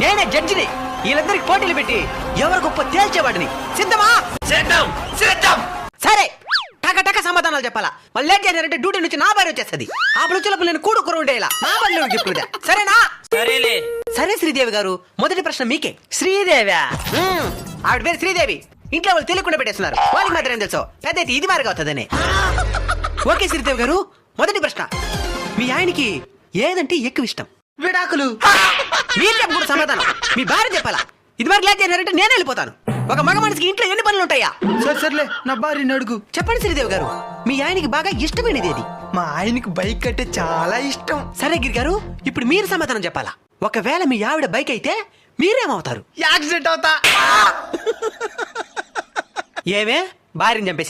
నేనే జడ్జిని. వీళ్ళందరికి పోటీలు పెట్టి ఎవరు గొప్ప తేల్చేవాడిని. సిద్ధమా? సిద్ధం సిద్ధం. సరే, టక టక సమాధానాలు చెప్పాలా. వాళ్ళు లేట్ చేశారంటే డ్యూటీ నుంచి నా భార్య వచ్చేస్తుంది. ఆ పలుచులకు నేను కూడుకుని ఉండేలా నా భార్య చెప్పుదా. సరేనా? సరేలే. సరే శ్రీదేవి గారు, మొదటి ప్రశ్న మీకే. శ్రీదేవి. ఆవిడ పేరు శ్రీదేవి. ఇంట్లో వాళ్ళు తెలియకుండా పెట్టేస్తున్నారు. వాళ్ళకి మాత్రం ఏం తెలుసు, పెద్ద అయితే ఇది మారుగా అవుతుందని. ఓకే శ్రీదేవి గారు, మొదటి ప్రశ్న. మీ ఆయనకి ఏదంటే ఎక్కువ ఇష్టం? విడాకులు. మీరు చెప్పకూడదు సమాధానం, మీ భార్య చెప్పాలా. ఇది వరకు లేట్ చేశారంటే నేను వెళ్ళిపోతాను. ఒక మగ మనిషికి ఇంట్లో ఎన్ని పనులు ఉంటాయా? సర్లే, నా భార్యని అడుగు. చెప్పండి శ్రీదేవి గారు, మీ ఆయనకి బాగా ఇష్టమైనది ఏది? మా ఆయనకి బైక్ అంటే చాలా ఇష్టం. సరే గిరి గారు, ఇప్పుడు మీరు సమాధానం చెప్పాలా. ఒకవేళ మీ ఆవిడ బైక్ అయితే మీరేమవుతారు? యాక్సిడెంట్ అవుతా. ఏమే భార్యని చంపేసి